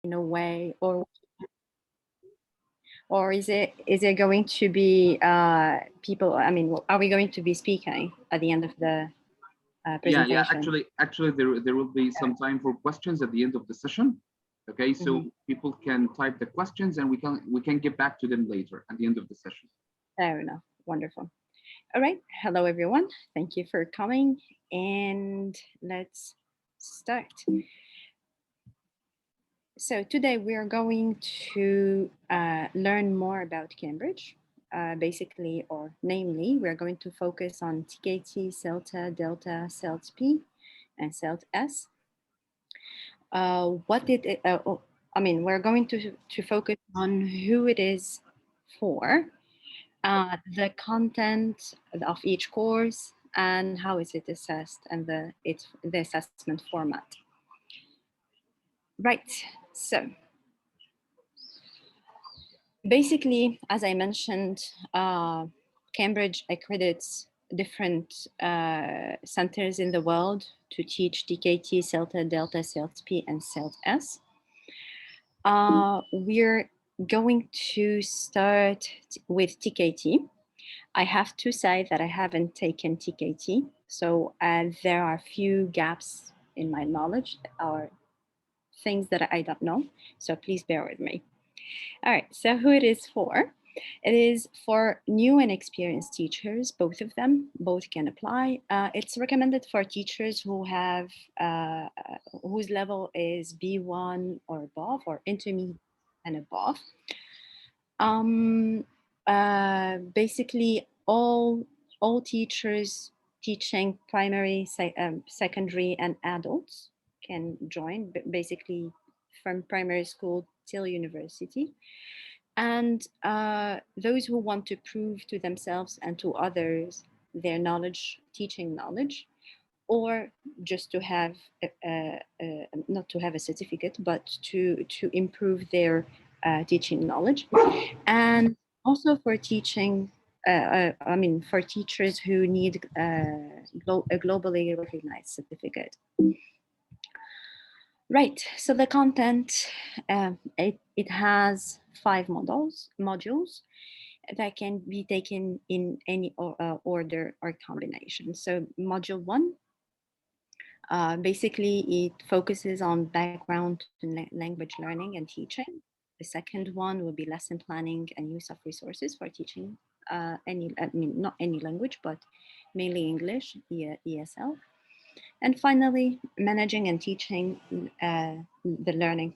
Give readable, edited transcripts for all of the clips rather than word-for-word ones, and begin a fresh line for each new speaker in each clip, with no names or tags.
in a way, or is it going to be people? I mean, are we going to be speaking at the end of the
Yeah.
presentation?
Actually, there will be some time for questions at the end of the session. Okay,
Mm-hmm.
so people can type the questions, and we can get back to them later at the end of the session.
Fair enough. Wonderful. All right. Hello, everyone. Thank you for coming, and let's start. So today we are going to learn more about Cambridge. Basically, or namely, we're going to focus on TKT, CELTA, Delta, CELT-P, and CELT-S. What did it, I mean, we're going to focus on who it is for, the content of each course, and how is it assessed, and the assessment format. Right. So basically, as I mentioned, Cambridge accredits different centers in the world to teach TKT, CELTA, Delta, CELT-P, and CELT-S. We're going to start with TKT. I have to say that I haven't taken TKT, so there are few gaps in my knowledge or things that I don't know, so please bear with me. All right, so who it is for? It is for new and experienced teachers, both of them, both can apply. It's recommended for teachers who have, whose level is B1 or above, or intermediate and above. Basically, all teachers teaching primary, secondary, and adults can join, basically from primary school till university. And those who want to prove to themselves and to others their knowledge, teaching knowledge, or just to have, not to have a certificate, but to improve their teaching knowledge. And also for teaching, I mean, for teachers who need a globally recognized certificate. Right, so the content, it has 5 modules that can be taken in any order or combination. So module 1, basically it focuses on background to language learning and teaching. The second one will be lesson planning and use of resources for teaching not any language, but mainly English, ESL. And finally, managing and teaching the learning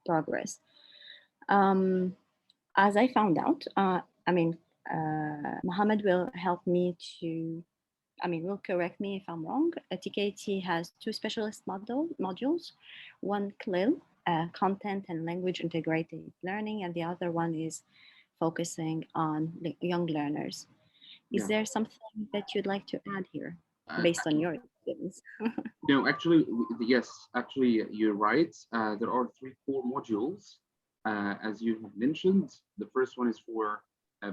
progress. As I found out, Mohammed will help me will correct me if I'm wrong. TKT has 2 specialist modules, one CLIL, content and language integrated learning, and the other one is focusing on young learners. Is
Yeah.
there something that you'd like to add here
Uh,
based on your experience?
no, actually, yes, actually, you're right. There are three core modules, as you have mentioned. The first one is for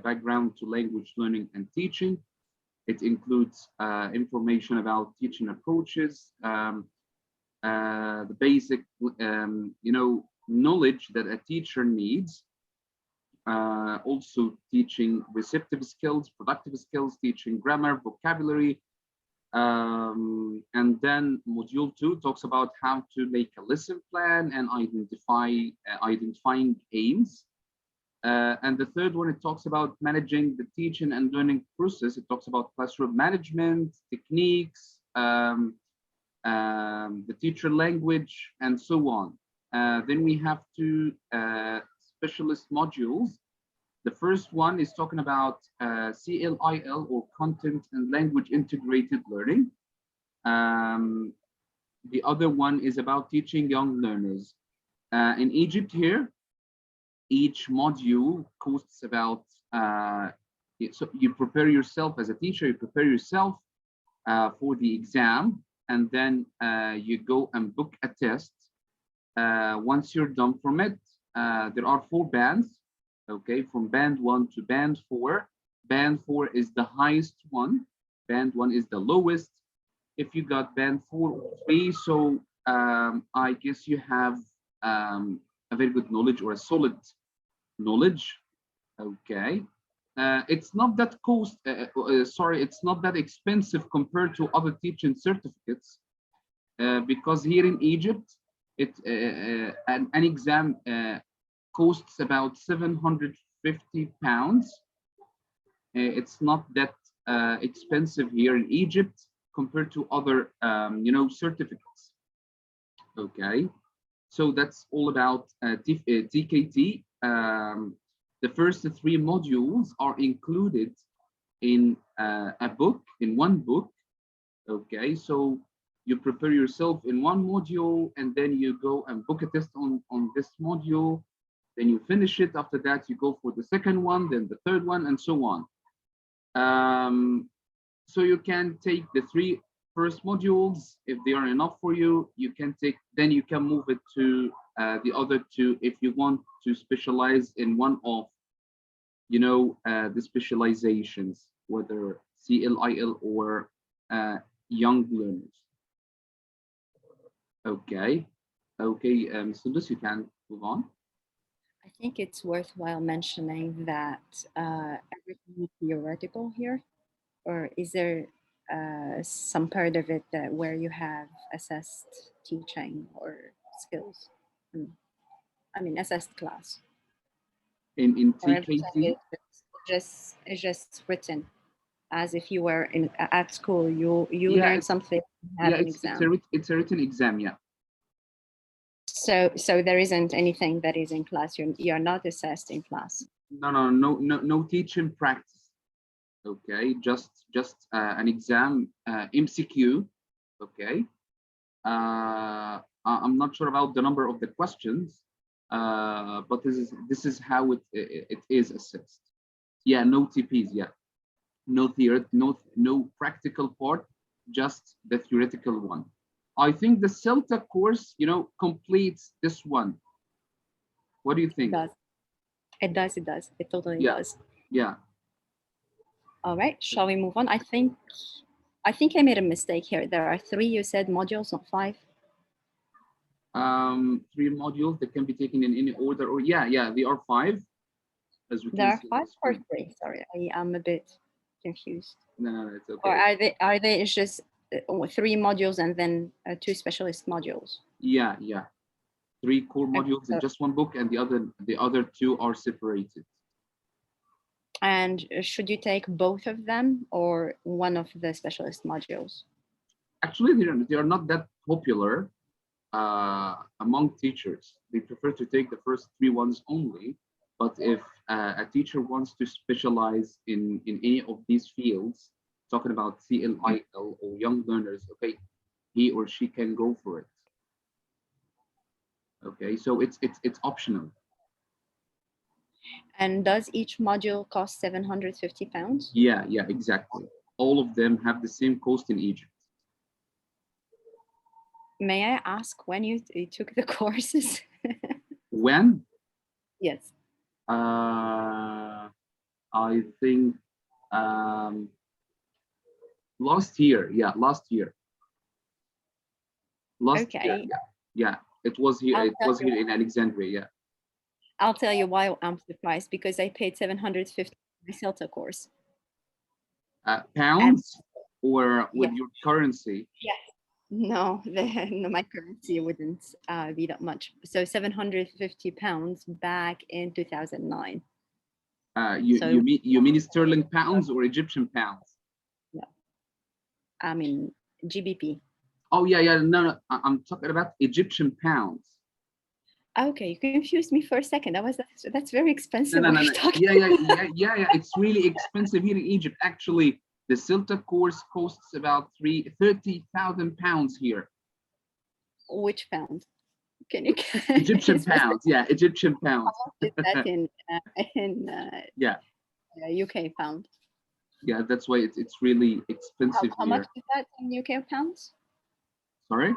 background to language learning and teaching. It includes information about teaching approaches, the basic, knowledge that a teacher needs. Also teaching receptive skills, productive skills, teaching grammar, vocabulary. And then module 2 talks about how to make a lesson plan and identifying aims. And the third one, it talks about managing the teaching and learning process. It talks about classroom management, techniques, the teacher language, and so on. Then we have 2 specialist modules. The first one is talking about CLIL, or content and language integrated learning. The other one is about teaching young learners. In Egypt here, each module costs about, so you prepare yourself as a teacher, you prepare yourself for the exam, and then you go and book a test. Once you're done from it, there are 4 bands, okay, from band 1 to band 4. Band 4 is the highest one, band 1 is the lowest. If you got band 4 or 3, so I guess you have a a very good knowledge or a solid knowledge. Okay. It's not that sorry, it's not that expensive compared to other teaching certificates, because here in Egypt, an exam costs about 750 pounds. It's not that expensive here in Egypt compared to other, certificates. Okay, so that's all about TKT. The first three modules are included in a book, in one book. Okay, so you prepare yourself in one module, and then you go and book a test on this module. Then you finish it. After that, you go for the second one, then the third one, and so on. So you can take the three first modules if they are enough for you. You can take, then you can move it to the other two if you want to specialize in one of, the specializations, whether CLIL or young learners. Okay, so this you can move on.
I think it's worthwhile mentioning that everything is theoretical here, or is there some part of it that where you have assessed teaching or skills? I mean, assessed class.
In
Or everything
TKT,
is just written as if you were at school. You
yeah,
learn something, you have
yeah,
an
it's
exam.
it's a written exam, yeah.
So there isn't anything that is in class. You're not assessed in class.
No teaching practice. Okay, just an exam, MCQ. Okay, I'm not sure about the number of the questions, but this is how it is assessed. Yeah, no TPs. Yeah, no theory, no practical part, just the theoretical one. I think the CELTA course, completes this one. What do you
It
think?
does. It does. It does. It totally
Yeah,
does.
yeah.
All right. Shall we move on? I think I made a mistake here. There are 3. You said modules, not 5.
3 modules that can be taken in any order, or yeah, they are 5, as we
There
can
are
see on
5
the
or
screen.
3. Sorry, I'm a bit confused.
No, it's
Or
okay.
are they it's just 3 modules and then 2 specialist modules?
Yeah. 3 core
Okay,
modules in
so,
just one book, and the other 2 are separated.
and should you take both of them or one of the specialist modules?
Actually, they are not that popular among teachers. They prefer to take the first 3 ones only. But if a teacher wants to specialize in any of these fields, talking about CLIL or young learners, okay, he or she can go for it. Okay, so it's optional.
And does each module cost £750?
Yeah, exactly. All of them have the same cost in Egypt.
May I ask when you took the courses?
When?
Yes.
I think last year. Yeah, last year. Last year.
Okay.
Yeah. It was here.
I'll
It
tell
was
you.
here in Alexandria. Yeah.
I'll tell you why I'm surprised, because I paid 750 for the CELTA course. And
Pounds or with
yes,
your currency?
yes. No, no, my currency wouldn't be that much. So £750 back in 2009. So
You mean sterling pounds or Egyptian pounds?
yeah, I mean GBP.
Oh yeah. No. I'm talking about Egyptian pounds.
Okay, you confused me for a second. That's very
No,
expensive.
no,
What
no,
are you
no.
talking
Yeah. It's really expensive here in Egypt. Actually, the CELTA course costs about 30,000 pounds here.
Which pound? Can you
Egyptian
specify
pounds. Yeah, Egyptian pounds.
that in
Yeah,
UK pound?
that's why it's really expensive
How much
here.
is that in UK pounds?
Sorry.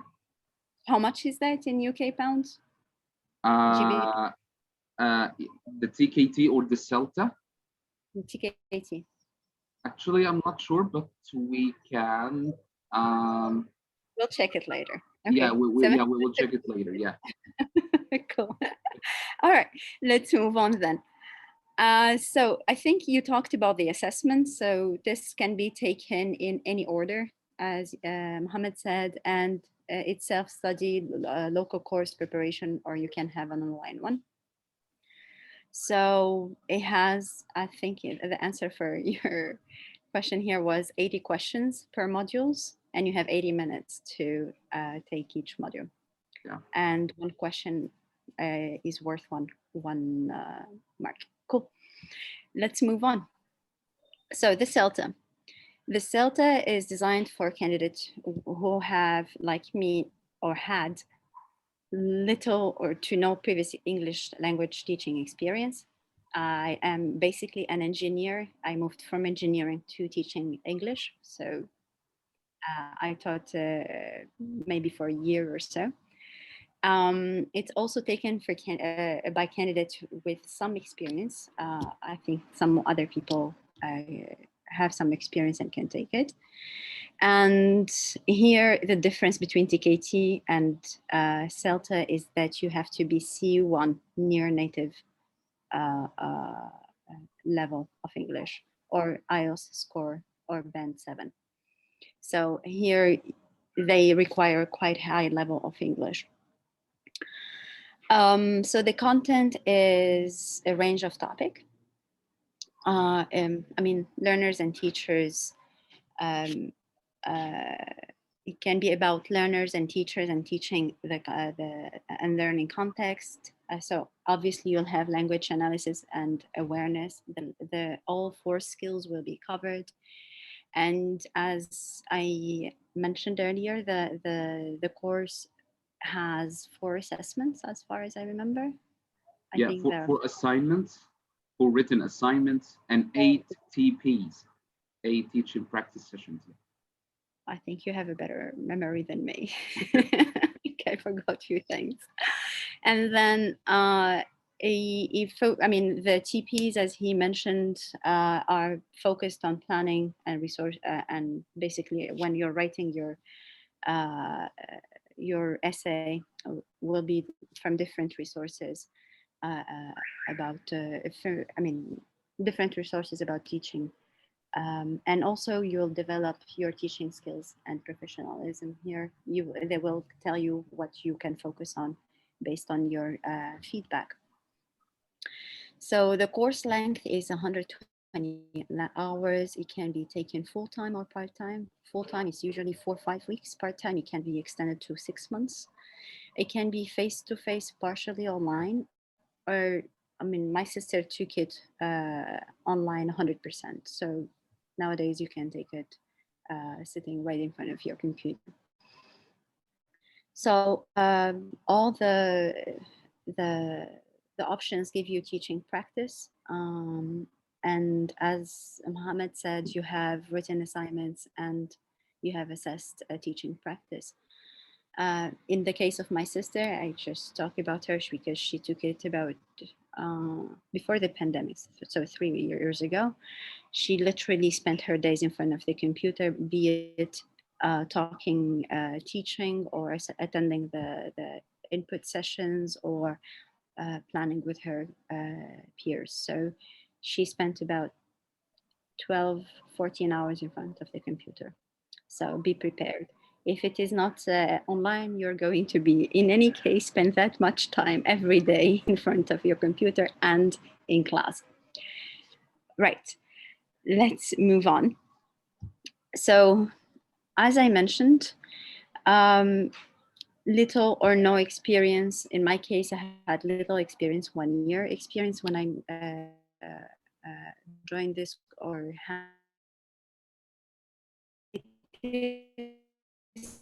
How much is that in UK pounds? GBP,
Uh, the TKT or the CELTA?
TKT.
Actually, I'm not sure, but we can. Um,
We'll check it later.
yeah,
Okay,
we will check it later. Yeah.
cool. All right, let's move on then. So I think you talked about the assessment. So this can be taken in any order, as Mohammed said, and it's self-study, local course preparation, or you can have an online one. So it has, I think the answer for your question here was 80 questions per modules, and you have 80 minutes to take each module.
Yeah.
And one question is worth one mark. Cool. Let's move on. So the CELTA. The CELTA is designed for candidates who have, like me, or had little or to no previous English language teaching experience. I am basically an engineer. I moved from engineering to teaching English. So I taught maybe for a year or so. It's also taken for by candidates with some experience. I think some other people have some experience and can take it. And here, the difference between TKT and CELTA is that you have to be C1, near native uh, uh, level of English, or IELTS score, or band 7. So here, they require quite high level of English. So the content is a range of topic. I mean, learners and teachers. Um, it can be about learners and teachers and teaching the and learning context. So obviously you'll have language analysis and awareness. The all four skills will be covered. And as I mentioned earlier, the course has 4 assessments, as far as I remember. I
Yeah,
think there are
for assignments, for written assignments, and
4.
8 TPs, 8 teaching practice sessions.
I think you have a better memory than me. I forgot a few things. And then I mean, the TPs, as he mentioned, are focused on planning and resource, and basically when you're writing uh, your essay will be from different resources about, I mean, different resources about teaching. And also you'll develop your teaching skills and professionalism here. They will tell you what you can focus on based on your feedback. So the course length is 120 hours. It can be taken full-time or part-time. Full-time is usually 4 or 5 weeks. Part-time, it can be extended to 6 months. It can be face-to-face, partially online, or I mean, my sister took it online 100%. So nowadays you can take it sitting right in front of your computer. So all the the options give you teaching practice. And as Mohammed said, you have written assignments and you have assessed a teaching practice. In the case of my sister, I just talk about her because she took it about before the pandemic, so 3 years ago. She literally spent her days in front of the computer, be it talking, teaching, or attending the input sessions, or planning with her peers. So she spent about 12, 14 hours in front of the computer. So be prepared. If it is not online, you're going to be, in any case, spend that much time every day in front of your computer and in class. Right, let's move on. So, as I mentioned, um, little or no experience. In my case, I had little experience, 1 year experience when I joined this or had this course.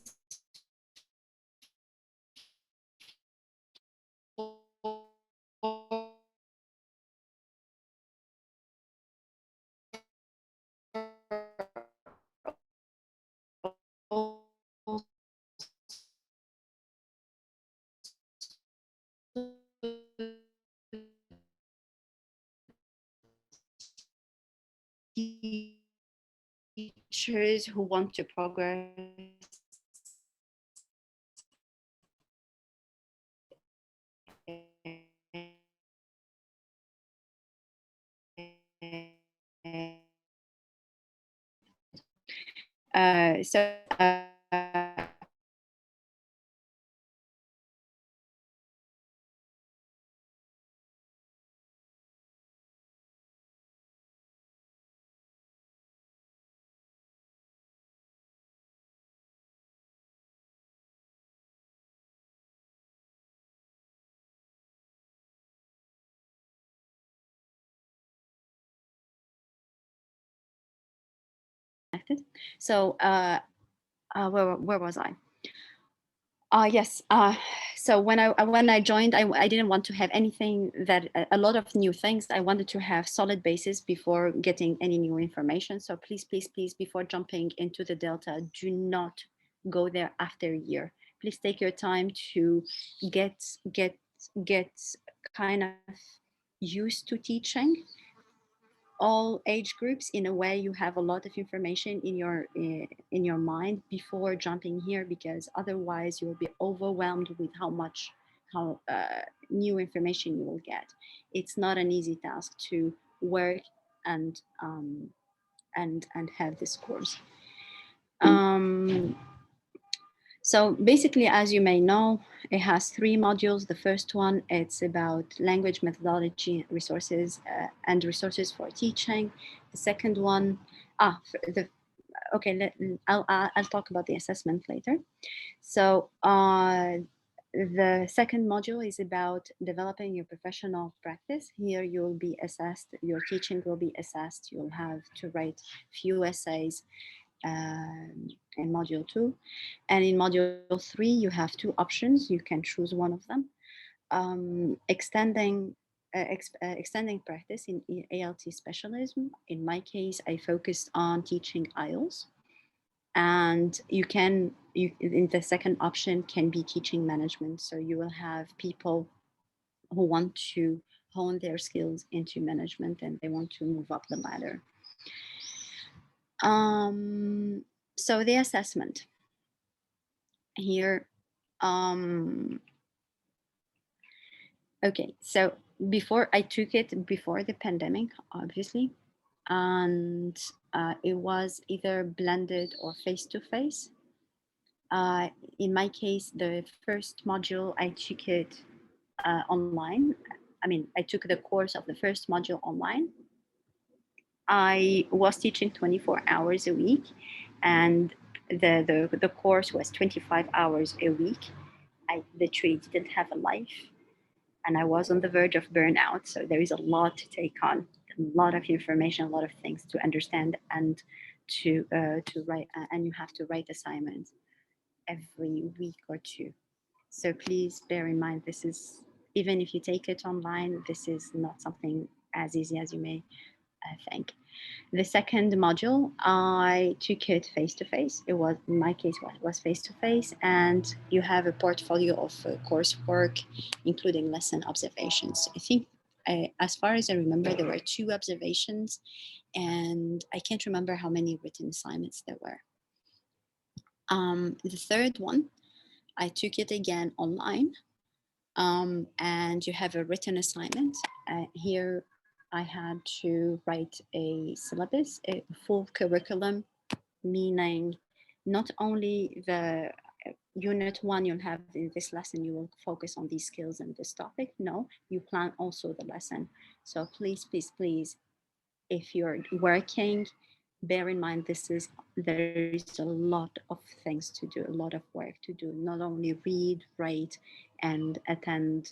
It teachers who want to progress So where was I? Yes. So when I joined, I didn't want to have anything that a lot of new things. I wanted to have solid basis before getting any new information. So please, please, please, before jumping into the Delta, do not go there after a year. Please take your time to get get get kind of used to teaching all age groups in a way you have a lot of information in your mind before jumping here, because otherwise you'll be overwhelmed with how new information you will get. It's not an easy task to work and and have this course. um, so basically, as you may know, it has three modules. The first one, it's about language methodology resources and resources for teaching. The second one, the okay, I'll talk about the assessment later. So the second module is about developing your professional practice. Here you'll be assessed, your teaching will be assessed. You'll have to write few essays in module 2. And in module 3, you have two options. You can choose one of them. Extending practice in ALT specialism. In my case, I focused on teaching IELTS. And in the second option can be teaching management. So you will have people who want to hone their skills into management and they want to move up the ladder. So the assessment here. Okay, so before I took it before the pandemic, obviously, and it was either blended or face to face. In my case, the first module I took it online. I mean, I took the course of the first module online. I was teaching 24 hours a week, and the course was 25 hours a week. I literally didn't have a life, and I was on the verge of burnout. So there is a lot to take on, a lot of information, a lot of things to understand, and to write. And you have to write assignments every week or two. So please bear in mind, this is, even if you take it online, this is not something as easy as you may think. The second module, I took it face to face. It was, in my case, was face to face, and you have a portfolio of coursework, including lesson observations. I think, as far as I remember, there were 2 observations, and I can't remember how many written assignments there were. The third one, I took it again online, and you have a written assignment. Here, I had to write a syllabus, a full curriculum, meaning not only the unit 1 you'll have in this lesson, you will focus on these skills and this topic. No, you plan also the lesson. So please, please, please, if you're working, bear in mind there is a lot of things to do, a lot of work to do, not only read, write, and attend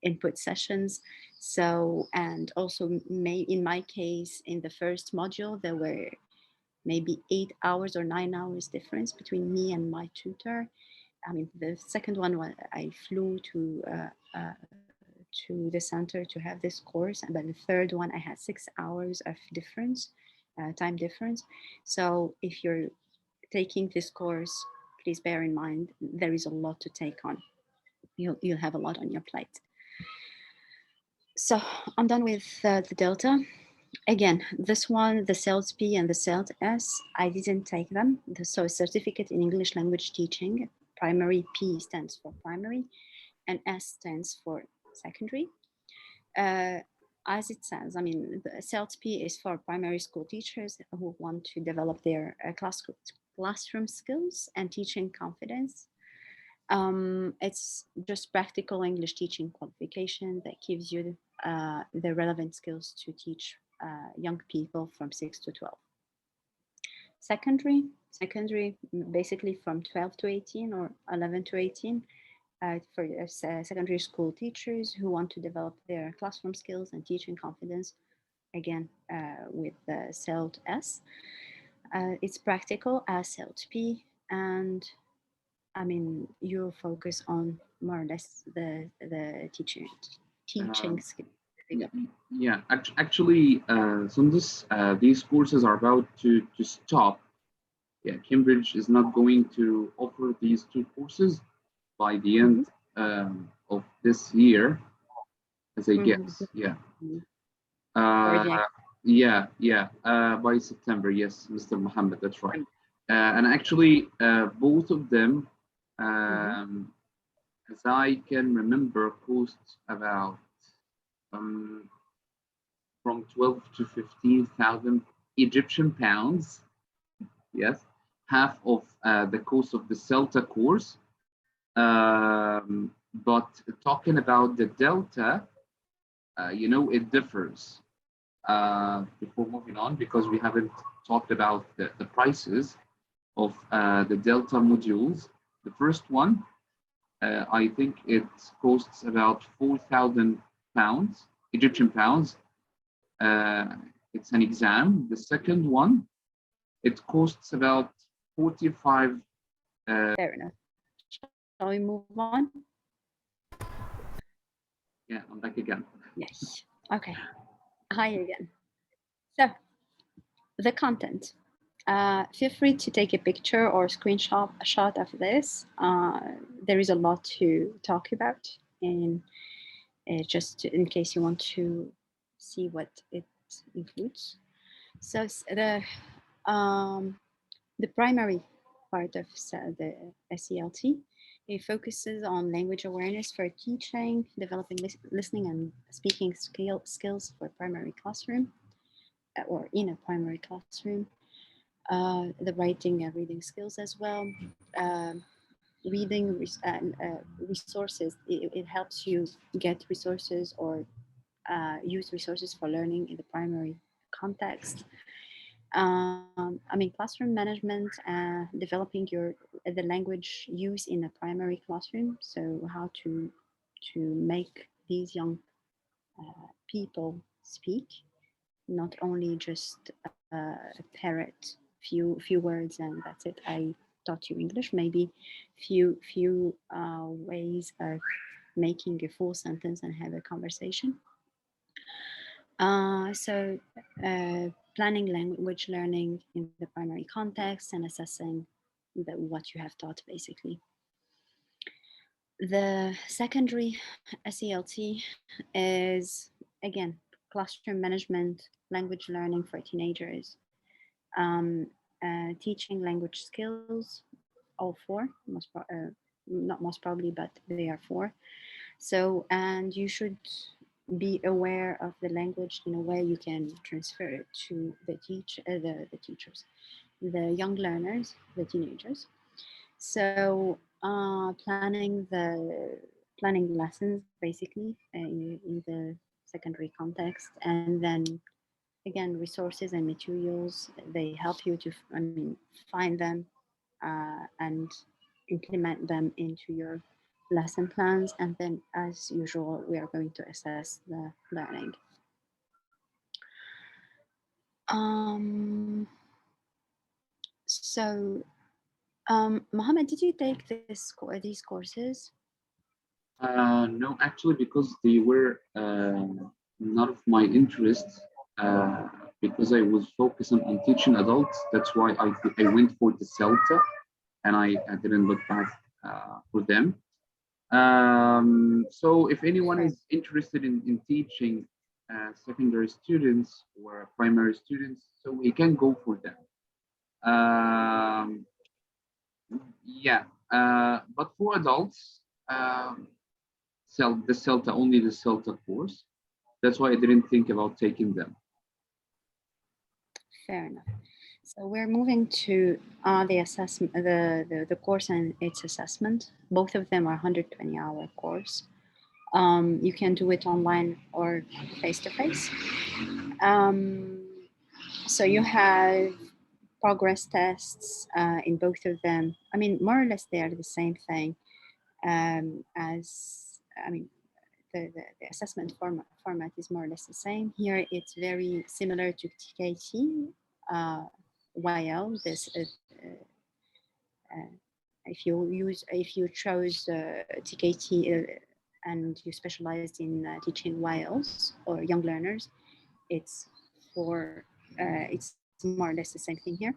input sessions. So, and also in my case, in the first module, there were maybe 8 hours or 9 hours difference between me and my tutor. I mean, the second one was I flew to the center to have this course, but the third one I had 6 hours of difference, time difference. So if you're taking this course, please bear in mind there is a lot to take on. You'll have a lot on your plate. So I'm done with the Delta. Again, this one, the CELT P and the CELT S, I didn't take them. So certificate in English language teaching, primary P stands for primary and S stands for secondary. as it says, I mean, the SLTP is for primary school teachers who want to develop their classroom skills and teaching confidence. It's just practical English teaching qualification that gives you the relevant skills to teach young people from 6 to 12. Secondary, basically from 12 to 18 or 11 to 18, for secondary school teachers who want to develop their classroom skills and teaching confidence, again, with the CELT S. It's practical as CELT P, and I mean, you focus on more or less the teaching
Um,
skill.
y- yeah, actually, Sundus, these courses are about to stop. Yeah, Cambridge is not going to offer these two courses by the
Mm-hmm.
end of this year, as I guess. Yeah.
Mm-hmm. For
Uh,
the
by September. Yes, Mr. Mohammed, that's right. And actually, both of them,
mm-hmm.
um, as I can remember, cost about um, from 12 to 15,000 Egyptian pounds. Yes, half of the cost of the Celta course. But talking about the Delta, it differs. Before moving on, because we haven't talked about the prices of the Delta modules. The first one, I think it costs about 4,000 pounds, Egyptian pounds. Uh, it's an exam. The second one, it costs about 45.
Fair enough. Shall we move on?
Yeah, I'm back again.
Yes. Okay. Hi again. So the content. Feel free to take a picture or screenshot a shot of this. There is a lot to talk about, and just in case you want to see what it includes. So um, the primary part of the SELT, it focuses on language awareness for teaching, developing listening and speaking skills for primary classroom or in a primary classroom, the writing and reading skills as well. Reading resources, it helps you get resources or use resources for learning in the primary context. I mean, classroom management, developing the language use in a primary classroom. So how to make these young people speak, not only just parrot few words and that's it. I taught you English. Maybe few ways of making a full sentence and have a conversation. So, planning language learning in the primary context and assessing what you have taught, basically. The secondary SELT is, again, classroom management, language learning for teenagers, um, teaching language skills, all four, not most probably, but they are four. So, and you should be aware of the language in a way you can transfer it to the teachers, the young learners, the teenagers. So, planning lessons basically in the secondary context, and then again resources and materials. They help you to, I mean, find them and implement them into your lesson plans. And then, as usual, we are going to assess the learning. Um, so, Mohammed, did you take these courses?
No, actually, because they were not of my interest, uh, because I was focusing on teaching adults. That's why I went for the CELTA, and I didn't look back for them. So if anyone
Fair.
is interested in teaching secondary students or primary students, so he can go for them. Um, yeah, but for adults, the CELTA, only the CELTA course. That's why I didn't think about taking them.
Fair enough. So we're moving to the assessment, the course and its assessment. Both of them are 120-hour course. You can do it online or face to face. So you have progress tests in both of them. I mean, more or less, they are the same thing as, I mean, the assessment format is more or less the same. Here, it's very similar to TKT, YL. If you chose TKT and you specialized in teaching YLs or young learners, it's it's more or less the same thing here.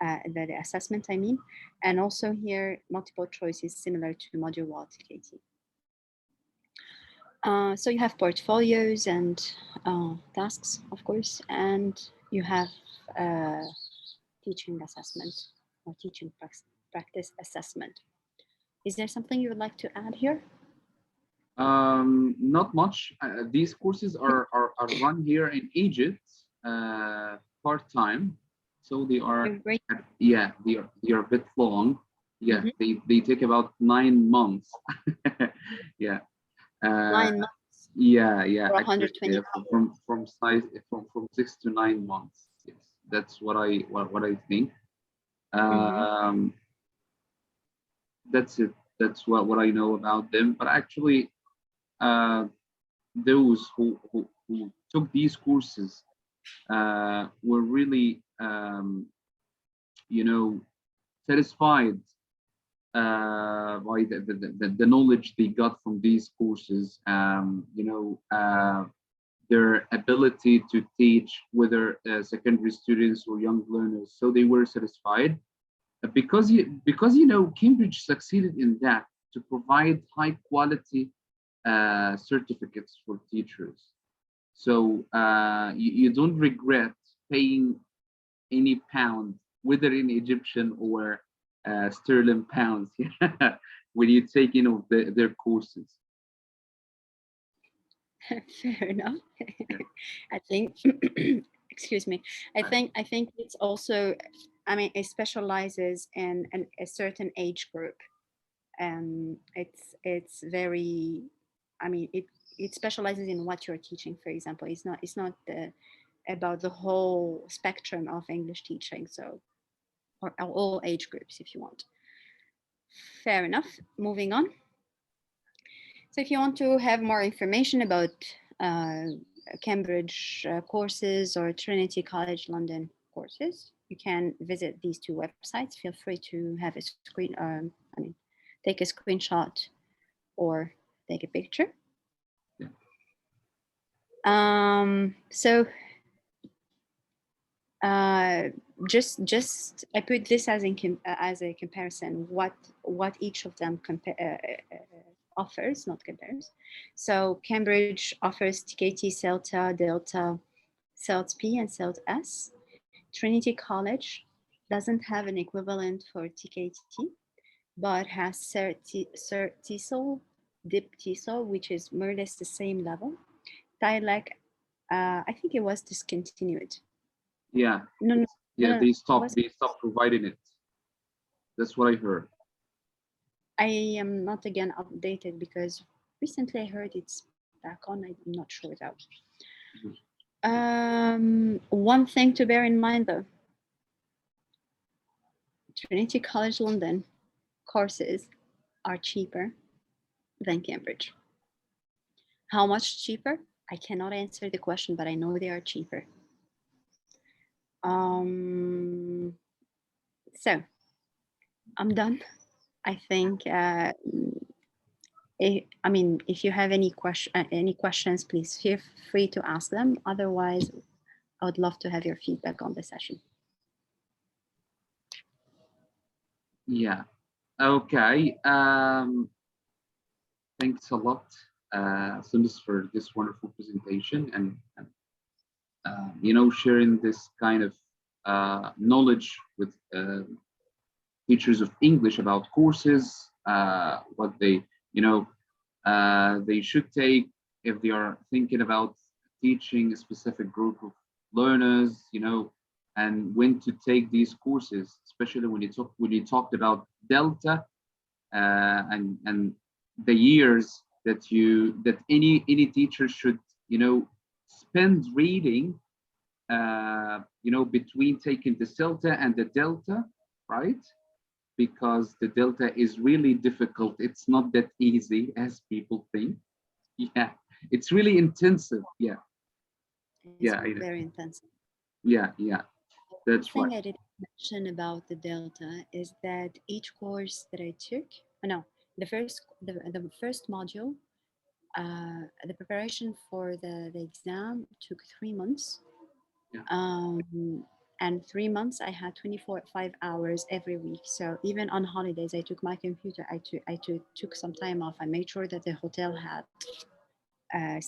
The assessment, I mean, and also here multiple choice is similar to module 1 TKT. So you have portfolios and tasks, of course, and you have teaching assessment or teaching practice assessment. Is there something you would like to add here?
Not much. These courses are run here in Egypt part-time, so they are
Great.
yeah, they are a bit long. Yeah, they take about 9 months. Yeah.
9 months
Yeah,
or
actually,
120
from size from 6 to 9 months. Yes, that's what I think. That's it. That's what I know about them. But actually, those who took these courses were really, you know, satisfied by the knowledge they got from these courses. Their ability to teach, whether secondary students or young learners. So they were satisfied because Cambridge succeeded in that to provide high quality certificates for teachers. So you don't regret paying any pound, whether in Egyptian or sterling pounds, when you take their courses.
Fair enough. I think, excuse me. I think it's also, I mean, it specializes in a certain age group. It's very, I mean, it specializes in what you're teaching. For example, it's not about the whole spectrum of English teaching. So, or all age groups, if you want. Fair enough. Moving on. So if you want to have more information about Cambridge courses or Trinity College London courses, you can visit these two websites. Feel free to have a take a screenshot or take a picture.
Yeah.
So just I put this as a comparison what each of them offers, not compares. So Cambridge offers TKT, CELTA, Delta, CELT P, and CELT S. Trinity College doesn't have an equivalent for TKT, but has CERT-TESOL, DIP TESOL, which is more or less the same level. TILEC, I think it was discontinued.
Yeah.
No,
they stopped providing it. That's what I heard.
I am not again updated because recently I heard it's back on. I'm not sure though. One thing to bear in mind though, Trinity College London courses are cheaper than Cambridge. How much cheaper? I cannot answer the question, but I know they are cheaper. So I'm done. I think if you have any questions, please feel free to ask them. Otherwise, I would love to have your feedback on the session.
Yeah. Okay. Thanks a lot, Sims, for this wonderful presentation and sharing this kind of knowledge with teachers of English about courses, what they should take if they are thinking about teaching a specific group of learners, and when to take these courses, especially when you talked about Delta, and the years that any teacher should spend reading, between taking the Celta and the Delta, right? Because the Delta is really difficult. It's not that easy as people think. Yeah, it's really intensive. Yeah,
It's
yeah,
very intense.
yeah.
One
That's
thing
right.
I didn't mention about the Delta is that each course that I took, no, the first module, the preparation for the exam took 3 months.
Yeah,
And 3 months I had 5 hours every week. So even on holidays, I took my computer. I took some time off. I made sure that the hotel had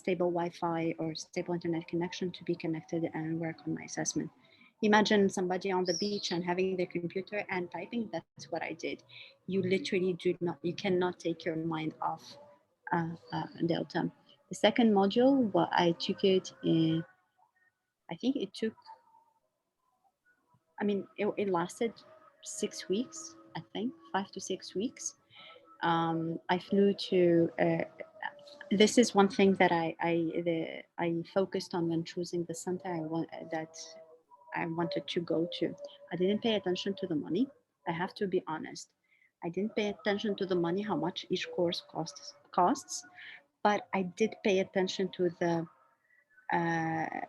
stable Wi-Fi or stable internet connection to be connected and work on my assessment. Imagine somebody on the beach and having their computer and typing. That's what I did. You literally you cannot take your mind off Delta. The second module, well, I took it in. I think it took. I mean, it lasted 6 weeks. I think 5 to 6 weeks. I flew to this is one thing that I focused on when choosing the center that I wanted to go to. I didn't pay attention to the money. I have to be honest. I didn't pay attention to the money, how much each course costs, but I did pay attention to the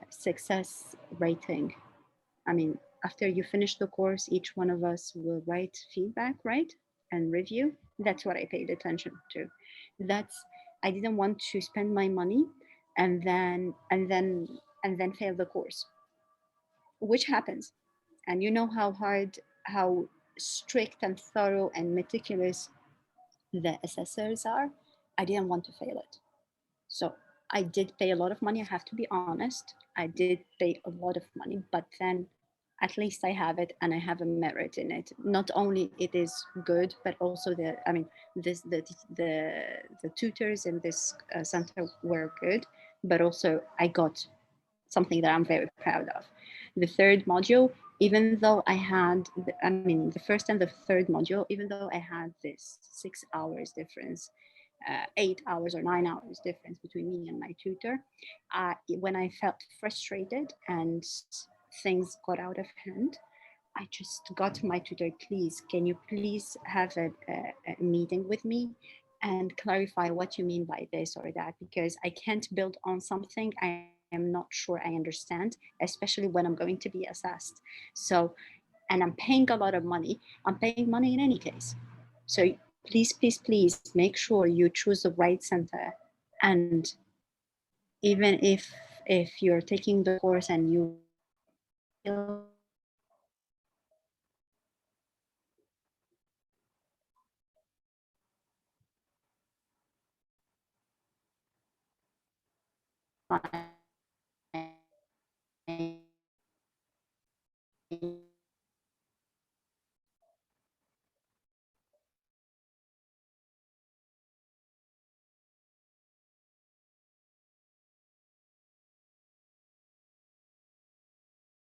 success rating. I mean, after you finish the course, each one of us will write feedback, right? And review. That's what I paid attention to. That's I didn't want to spend my money and then fail the course, which happens. And you know how strict and thorough and meticulous the assessors are. I didn't want to fail it. So I did pay a lot of money. I have to be honest. I did pay a lot of money, but then at least I have it and I have a merit in it. Not only it is good, but also the tutors in this center were good, but also I got something that I'm very proud of. The third module, even though I mean, the first and the third module, even though I had this 6 hours difference, 8 hours or 9 hours difference between me and my tutor, when I felt frustrated and things got out of hand, I just got to my tutor, please, can you please have a meeting with me and clarify what you mean by this or that? Because I can't build on something I am not sure I understand, especially when I'm going to be assessed. So, and I'm paying a lot of money. I'm paying money in any case. So please make sure you choose the right center. And even if you're taking the course and you fail it, please make sure you choose the right center. And my